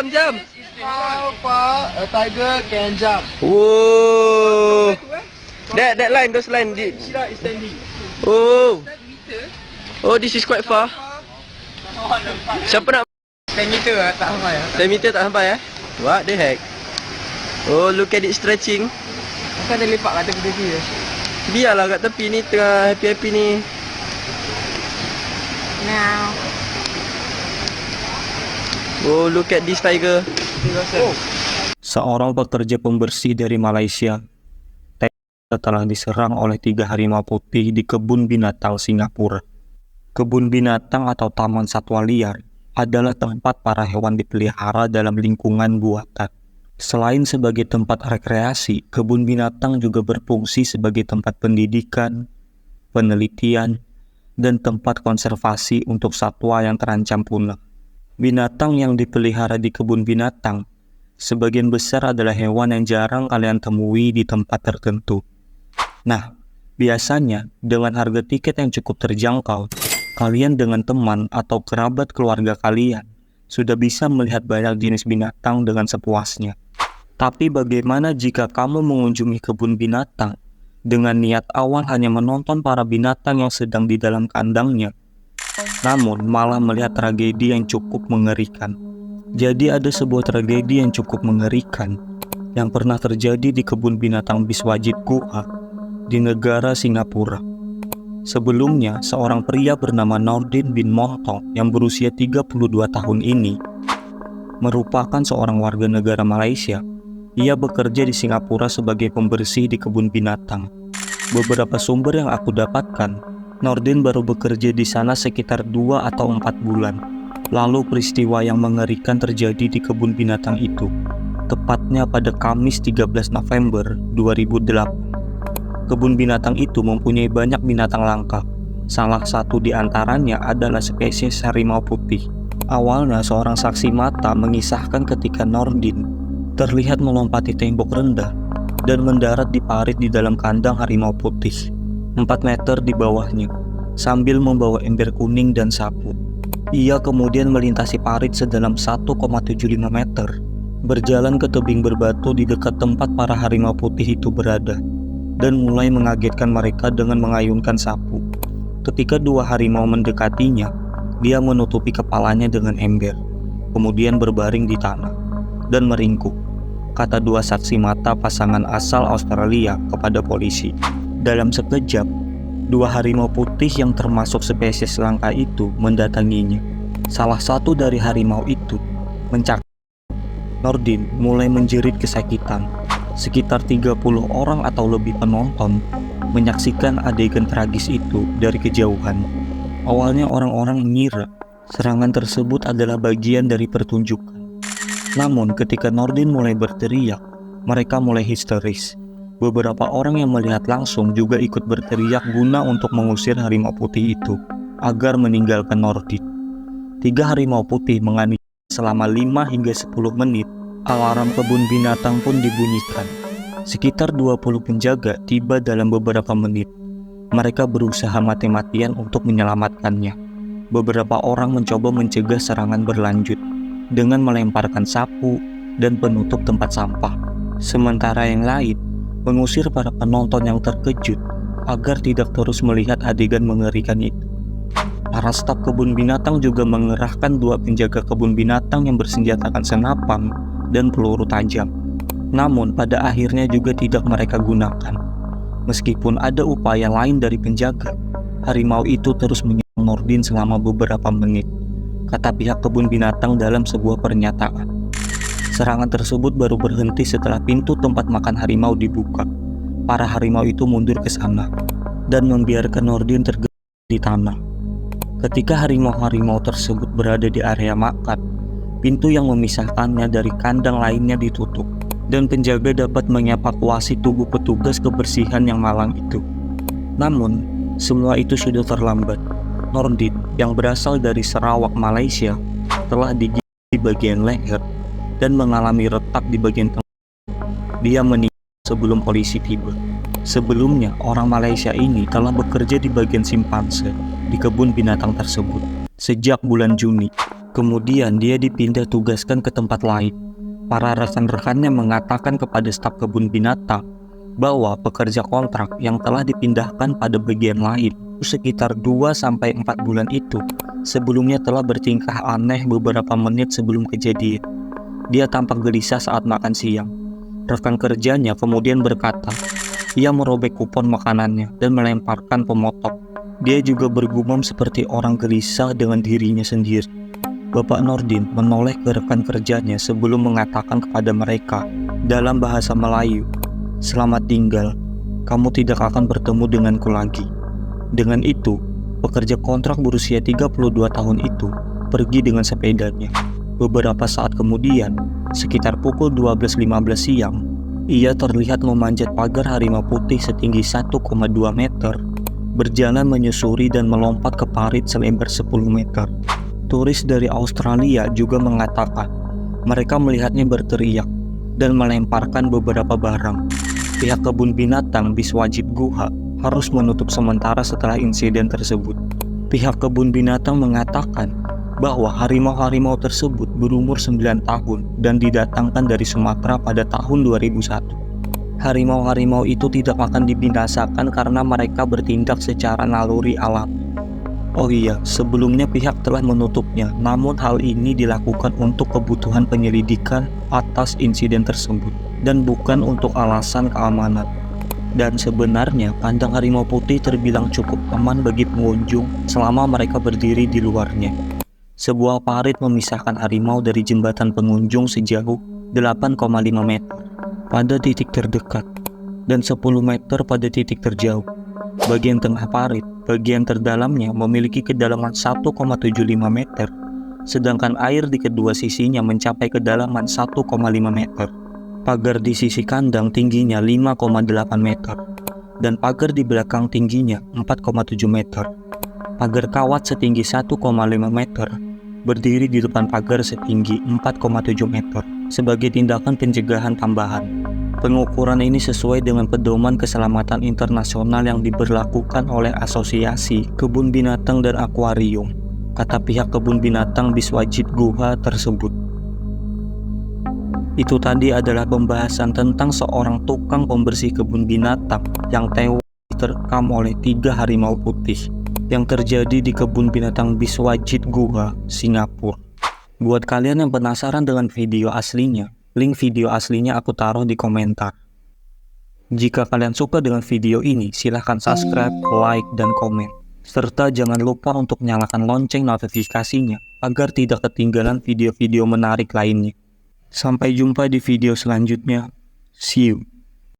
jam. How far a tiger can jump? Oh. That line, those line. Shira is standing. Oh. Oh, this is quite far. Siapa nak 10 meter lah, tak sampai lah. 10 meter tak sampai What the heck? Oh, look at it stretching. Masa ada lepak kat tepi-tepi je. Biarlah kat tepi ni tengah happy-happy ni. Now. Oh, look at this tiger. Oh. Seorang pekerja pembersih dari Malaysia telah diserang oleh 3 harimau putih di kebun binatang Singapura. Kebun binatang atau taman satwa liar adalah tempat para hewan dipelihara dalam lingkungan buatan. Selain sebagai tempat rekreasi, kebun binatang juga berfungsi sebagai tempat pendidikan, penelitian, dan tempat konservasi untuk satwa yang terancam punah. Binatang yang dipelihara di kebun binatang sebagian besar adalah hewan yang jarang kalian temui di tempat tertentu. Nah, biasanya dengan harga tiket yang cukup terjangkau, kalian dengan teman atau kerabat keluarga kalian sudah bisa melihat banyak jenis binatang dengan sepuasnya. Tapi bagaimana jika kamu mengunjungi kebun binatang dengan niat awal hanya menonton para binatang yang sedang di dalam kandangnya, namun malah melihat tragedi yang cukup mengerikan? Jadi ada sebuah tragedi yang cukup mengerikan yang pernah terjadi di kebun binatang Biswajid Guha di negara Singapura. Sebelumnya, seorang pria bernama Nordin bin Montong yang berusia 32 tahun ini merupakan seorang warga negara Malaysia. Ia bekerja di Singapura sebagai pembersih di kebun binatang. Beberapa sumber yang aku dapatkan, Nordin baru bekerja di sana sekitar 2 atau 4 bulan. Lalu peristiwa yang mengerikan terjadi di kebun binatang itu, tepatnya pada Kamis 13 November 2008. Kebun binatang itu mempunyai banyak binatang langka. Salah satu di antaranya adalah spesies harimau putih. Awalnya seorang saksi mata mengisahkan ketika Nordin terlihat melompati tembok rendah dan mendarat di parit di dalam kandang harimau putih 4 meter di bawahnya sambil membawa ember kuning dan sapu. Ia kemudian melintasi parit sedalam 1,75 meter, berjalan ke tebing berbatu di dekat tempat para harimau putih itu berada, dan mulai mengagetkan mereka dengan mengayunkan sapu. Ketika 2 harimau mendekatinya, dia menutupi kepalanya dengan ember, kemudian berbaring di tanah dan meringkuk, kata 2 saksi mata pasangan asal Australia kepada polisi. Dalam sekejap, 2 harimau putih yang termasuk spesies langka itu mendatanginya. Salah satu dari harimau itu mencakar. Nordin mulai menjerit kesakitan. Sekitar 30 orang atau lebih penonton menyaksikan adegan tragis itu dari kejauhan. Awalnya orang-orang mengira serangan tersebut adalah bagian dari pertunjukan. Namun ketika Nordin mulai berteriak, mereka mulai histeris. Beberapa orang yang melihat langsung juga ikut berteriak guna untuk mengusir harimau putih itu agar meninggalkan Nordin. 3 harimau putih menganiaya selama 5 hingga 10 menit. Alarm kebun binatang pun dibunyikan. Sekitar 20 penjaga tiba dalam beberapa menit. Mereka berusaha mati-matian untuk menyelamatkannya. Beberapa orang mencoba mencegah serangan berlanjut dengan melemparkan sapu dan penutup tempat sampah. Sementara yang lain mengusir para penonton yang terkejut agar tidak terus melihat adegan mengerikan itu. Para staf kebun binatang juga mengerahkan 2 penjaga kebun binatang yang bersenjatakan senapan dan peluru tajam. Namun pada akhirnya juga tidak mereka gunakan. Meskipun ada upaya lain dari penjaga, harimau itu terus menyerang Nordin selama beberapa menit, kata pihak kebun binatang dalam sebuah pernyataan. Serangan tersebut baru berhenti setelah pintu tempat makan harimau dibuka. Para harimau itu mundur ke sana dan membiarkan Nordin tergeletak di tanah. Ketika harimau-harimau tersebut berada di area makan, pintu yang memisahkannya dari kandang lainnya ditutup, dan penjaga dapat mengevakuasi tubuh petugas kebersihan yang malang itu. Namun, semua itu sudah terlambat. Nordin, yang berasal dari Sarawak, Malaysia, telah digigit di bagian leher dan mengalami retak di bagian tengah. Dia meninggal sebelum polisi tiba. Sebelumnya, orang Malaysia ini telah bekerja di bagian simpanse di kebun binatang tersebut sejak bulan Juni. Kemudian dia dipindah tugaskan ke tempat lain. Para rekan-rekannya mengatakan kepada staf kebun binatang bahwa pekerja kontrak yang telah dipindahkan pada bagian lain sekitar 2-4 bulan itu sebelumnya telah bertingkah aneh beberapa menit sebelum kejadian. Dia tampak gelisah saat makan siang. Rekan kerjanya kemudian berkata, ia merobek kupon makanannya dan melemparkan pemotong. Dia juga bergumam seperti orang gelisah dengan dirinya sendiri. Bapak Nordin menoleh ke rekan kerjanya sebelum mengatakan kepada mereka dalam bahasa Melayu, "Selamat tinggal, kamu tidak akan bertemu denganku lagi." Dengan itu, pekerja kontrak berusia 32 tahun itu pergi dengan sepedanya. Beberapa saat kemudian, sekitar pukul 12.15 siang, ia terlihat memanjat pagar harimau putih setinggi 1,2 meter, berjalan menyusuri dan melompat ke parit selebar 10 meter. Turis dari Australia juga mengatakan mereka melihatnya berteriak dan melemparkan beberapa barang. Pihak kebun binatang Biswajit Guha harus menutup sementara setelah insiden tersebut. Pihak kebun binatang mengatakan bahwa harimau-harimau tersebut berumur 9 tahun dan didatangkan dari Sumatera pada tahun 2001. Harimau-harimau itu tidak akan dibinasakan karena mereka bertindak secara naluri alam. Oh iya, sebelumnya pihak telah menutupnya, namun hal ini dilakukan untuk kebutuhan penyelidikan atas insiden tersebut dan bukan untuk alasan keamanan. Dan sebenarnya kandang harimau putih terbilang cukup aman bagi pengunjung selama mereka berdiri di luarnya. Sebuah parit memisahkan harimau dari jembatan pengunjung sejauh 8,5 meter pada titik terdekat dan 10 meter pada titik terjauh. Bagian tengah parit, bagian terdalamnya memiliki kedalaman 1,75 meter, sedangkan air di kedua sisinya mencapai kedalaman 1,5 meter. Pagar di sisi kandang tingginya 5,8 meter, dan pagar di belakang tingginya 4,7 meter. Pagar kawat setinggi 1,5 meter berdiri di depan pagar setinggi 4,7 meter sebagai tindakan pencegahan tambahan. Pengukuran ini sesuai dengan pedoman keselamatan internasional yang diberlakukan oleh Asosiasi Kebun Binatang dan Akuarium, kata pihak kebun binatang Biswajit Guha tersebut. Itu tadi adalah pembahasan tentang seorang tukang pembersih kebun binatang yang tewas terekam oleh 3 harimau putih yang terjadi di kebun binatang Biswajit Guha, Singapura. Buat kalian yang penasaran dengan video aslinya, link video aslinya aku taruh di komentar. Jika kalian suka dengan video ini, silahkan subscribe, like, dan komen. Serta jangan lupa untuk nyalakan lonceng notifikasinya agar tidak ketinggalan video-video menarik lainnya. Sampai jumpa di video selanjutnya. See you.